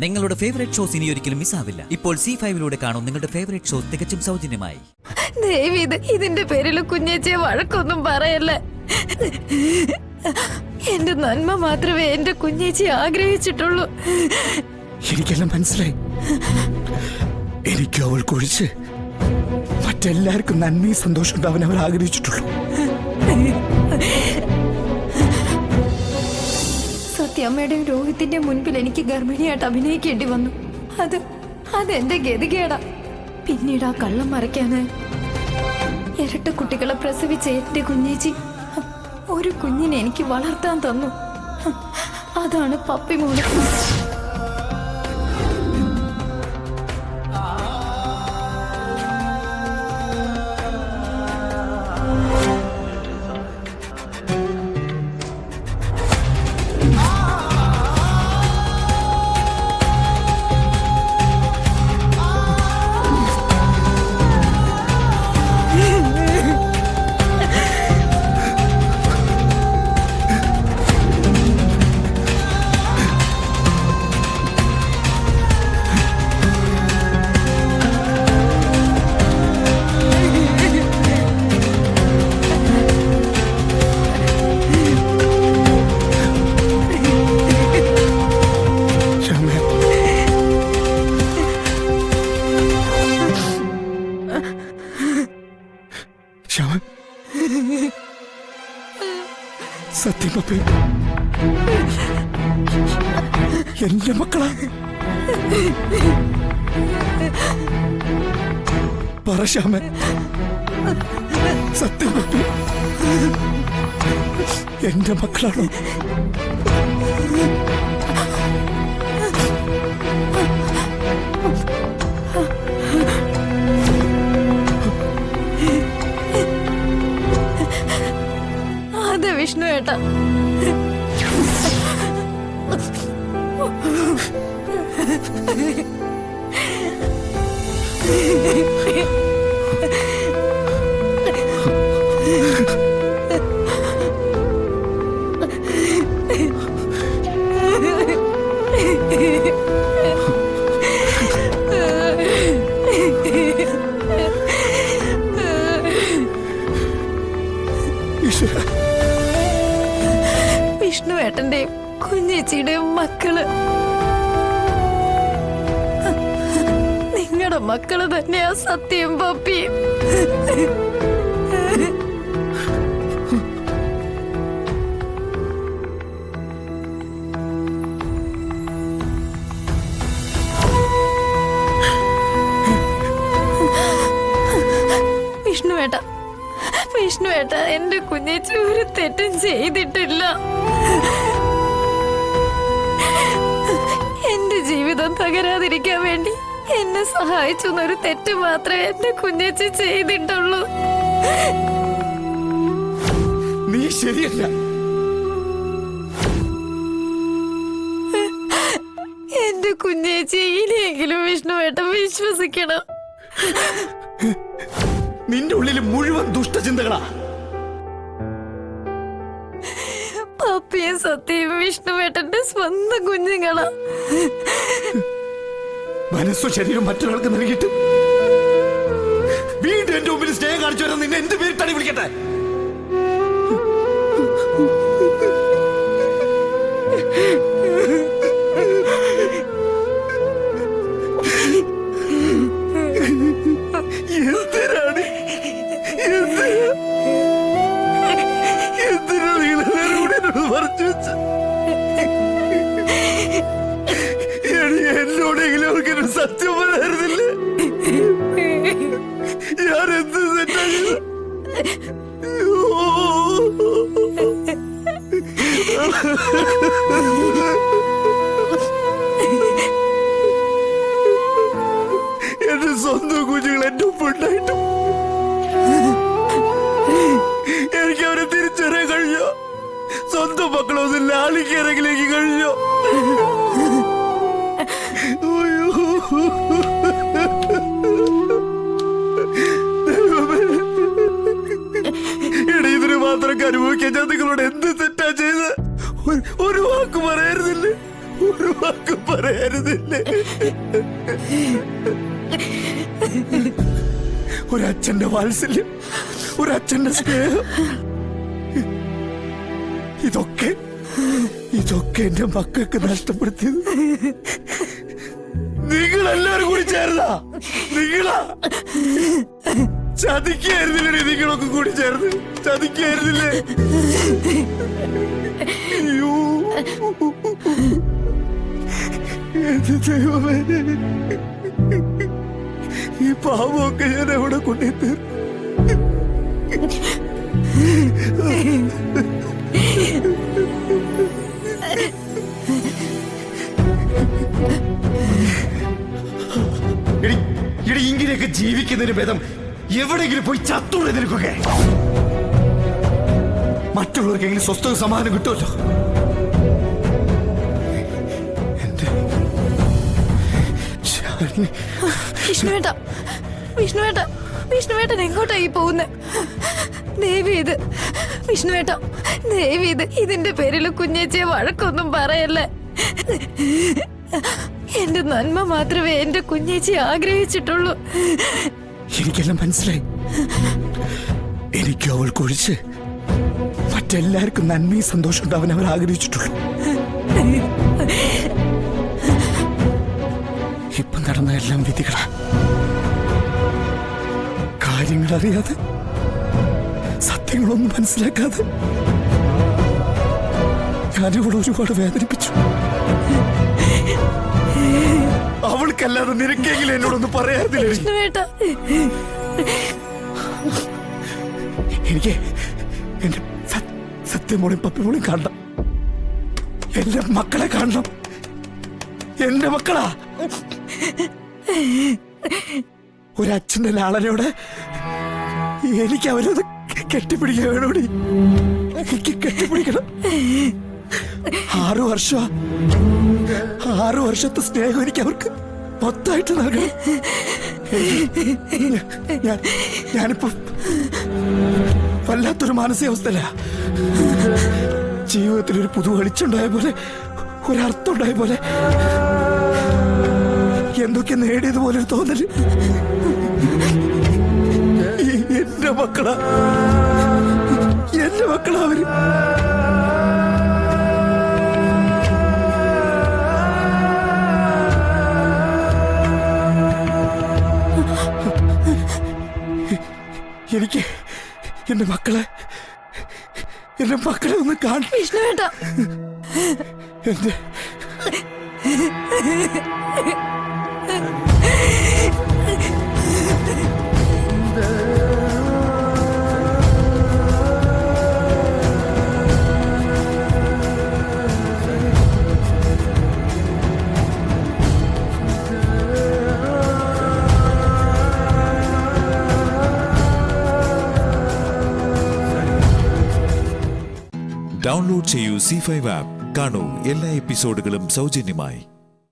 നിങ്ങളുടെ favourite shows ഇനി ഒരിക്കലും മിസ്സാവില്ല. ഇപ്പോൾ C5 കാണും നിങ്ങളുടെ ഫേവറേറ്റ് ഷോസ് തികച്ചും സൗജന്യമായി. ഇതിന്റെ പേരിൽ കുഞ്ഞേച്ചിയെ വഴക്കൊന്നും പറയല്ലേ. എന്റെ നന്മ മാത്രമേ എന്റെ കുഞ്ഞേച്ചി ആഗ്രഹിച്ചിട്ടുള്ളൂ. എനിക്കെല്ലാം മനസ്സിലായി. എനിക്ക് അവൾ കുഴിച്ച് മറ്റെല്ലാവർക്കും നന്മയും സന്തോഷം ഉണ്ടാവാൻ അവർ ആഗ്രഹിച്ചിട്ടുള്ളൂ. സത്യമ്മയുടെയും രോഹിത്തിന്റെ മുൻപിൽ എനിക്ക് ഗർഭിണിയായിട്ട് അഭിനയിക്കേണ്ടി വന്നു. അതെന്റെ ഗതികേടാ. പിന്നീട് ആ കള്ളം മറയ്ക്കാന് ഇരട്ട കുട്ടികളെ പ്രസവിച്ച എന്റെ കുഞ്ഞേച്ചി ഒരു കുഞ്ഞിനെ എനിക്ക് വളർത്താൻ തന്നു. അതാണ് പപ്പി മോള്. സത്യം പപ്പേ, എന്റെ മക്കളാ. പറ ശ്യാമ, സത്യം പപ്പേ, എന്റെ മക്കളാണോ? അതെ വിഷ്ണു ഏട്ടാ. വിഷ്ണു ഏട്ടന്റെയും കുഞ്ഞേച്ചിയുടെയും മക്കള് നിങ്ങളുടെ മക്കള് തന്നെയാ സത്യം പപ്പി. വിഷ്ണു ഏട്ടാ, എന്റെ കുഞ്ഞേച്ചി ഒരു തെറ്റും ചെയ്തിട്ടില്ല. എന്റെ ജീവിതം തകരാതിരിക്കാൻ വേണ്ടി എന്നെ സഹായിച്ചു എന്നൊരു തെറ്റ് മാത്രമേ എന്റെ കുഞ്ഞേച്ചി ചെയ്തിട്ടുള്ളൂ. നീ ശരിയല്ല. എന്റെ കുഞ്ഞേച്ചി ഇനിയെങ്കിലും വിഷ്ണു ഏട്ടൻ വിശ്വസിക്കണം. നിന്റെ ഉള്ളിൽ മുഴുവൻ ദുഷ്ടചിന്തകളാ. പപ്പിയും സത്യയും വിഷ്ണുവേട്ടന്റെ സ്വന്തം കുഞ്ഞുങ്ങളാ. മനസ്സും ശരീരവും മറ്റൊരാൾക്ക് നൽകിയിട്ട് വീണ്ടും എന്റെ മുമ്പിൽ സ്നേഹം കാണിച്ചു വരാൻ നിന്നെ എന്ത് പേരിട്ടാണ് വിളിക്കട്ടെ? എന്നോടെങ്കിലും അവർക്കൊരു സത്യം പറയാറുന്നില്ലേ? ഞാൻ എന്ത് തെറ്റാണ്? എന്റെ സ്വന്തം കുഞ്ഞുങ്ങൾ എന്റെ ഒപ്പം ഉണ്ടായിട്ടും എനിക്ക് അവരെ തിരിച്ചറിയാൻ കഴിഞ്ഞോ? സ്വന്തം മക്കളൊന്നും ലാളിക്കിറങ്ങിലേക്ക് കഴിഞ്ഞോ? ഇതിന് മാത്രമൊക്കെ അനുഭവിക്കാൻ ഞാൻ നിങ്ങളോട് എന്ത് തെറ്റാ ചെയ്ത്? ഒരു വാക്ക് പറയരുതില്ല, ഒരു വാക്ക് പറയരുതില്ല. എന്നെ. ഒരച്ഛന്റെ വാത്സല്യം, ഒരച്ഛന്റെ സ്നേഹം, ഇതൊക്കെ എന്റെ മക്കൾക്ക് നഷ്ടപ്പെടുത്തിയത് നിങ്ങളെല്ലാരും കൂടി ചേർന്നാ. നിങ്ങളാ ചതിക്കായിരുന്നില്ലേ? നിങ്ങളൊക്കെ കൂടി ചേർന്ന് ചതിക്കായിരുന്നില്ലേ? അയ്യോ എന്റെ ദൈവമേ, ഈ പാവമൊക്കെ ഞാൻ എവിടെ കൊണ്ടുതീർ. ഇങ്ങനെയൊക്കെ ജീവിക്കുന്നതിന് ഭേദം എവിടെയെങ്കിലും പോയി ചത്തൂടെ നിൽക്കുകയെ. മറ്റുള്ളവർക്കെങ്കിലും സ്വസ്ഥത സമാധാനം കിട്ടുമല്ലോ. വിഷ്ണുവേട്ടൻ എങ്ങോട്ടായി പോകുന്നത്? ദേവീത് ഇതിന്റെ പേരിൽ കുഞ്ഞേച്ചിയെ വഴക്കൊന്നും പറയല്ലേ. എന്റെ നന്മ മാത്രമേ എന്റെ കുഞ്ഞേച്ചി ആഗ്രഹിച്ചിട്ടുള്ളൂ. എനിക്കെല്ലാം മനസ്സിലായി. എനിക്ക് അവൾ കുഴിച്ച് മറ്റെല്ലാവർക്കും നന്മയും സന്തോഷം ഉണ്ടാവാൻ അവർ ആഗ്രഹിച്ചിട്ടുള്ളൂ. ഇപ്പം നടന്ന എല്ലാം വിധികളാ. കാര്യങ്ങൾ അറിയാതെ, സത്യങ്ങളൊന്നും മനസ്സിലാക്കാതെ ഞാനിവിടെ ഒരുപാട് വേദനിപ്പിച്ചു. അവൾക്കല്ലാതെ നിനക്കെങ്കിലും എന്നോടൊന്ന് പറയാതില്ല. എനിക്ക് എന്റെ സത്യമോളും പപ്പിമോളും കാണണം. എന്റെ മക്കളെ കാണണം. എന്റെ മക്കളാ. ഒരച്ഛന്റെ ലാളനയോടെ എനിക്ക് അവരത് കെട്ടിപ്പിടിക്കാൻ വേണോടി. എനിക്ക് കെട്ടിപ്പിടിക്കണം. 6 വർഷത്തെ സ്നേഹം എനിക്ക് അവർക്ക് മൊത്തമായിട്ട് നൽകണം. ഞാനിപ്പോ വല്ലാത്തൊരു മാനസികാവസ്ഥയില. ജീവിതത്തിൽ ഒരു പുതു വെളിച്ചുണ്ടായ പോലെ, ഒരർത്ഥം ഉണ്ടായ പോലെ, എന്തൊക്കെ നേടിയതുപോലെ ഒരു തോന്നല്. എന്റെ മക്കളാ അവര്. എനിക്ക് എന്റെ മക്കളെ ഒന്ന് കാണണം. വിഷ്ണുവേട്ടാ, എന്റെ ഡൗൺലോഡ് ചെയ്യൂ C5 ആപ്പ്. കാണൂ എല്ലാ എപ്പിസോഡുകളും സൗജന്യമായി.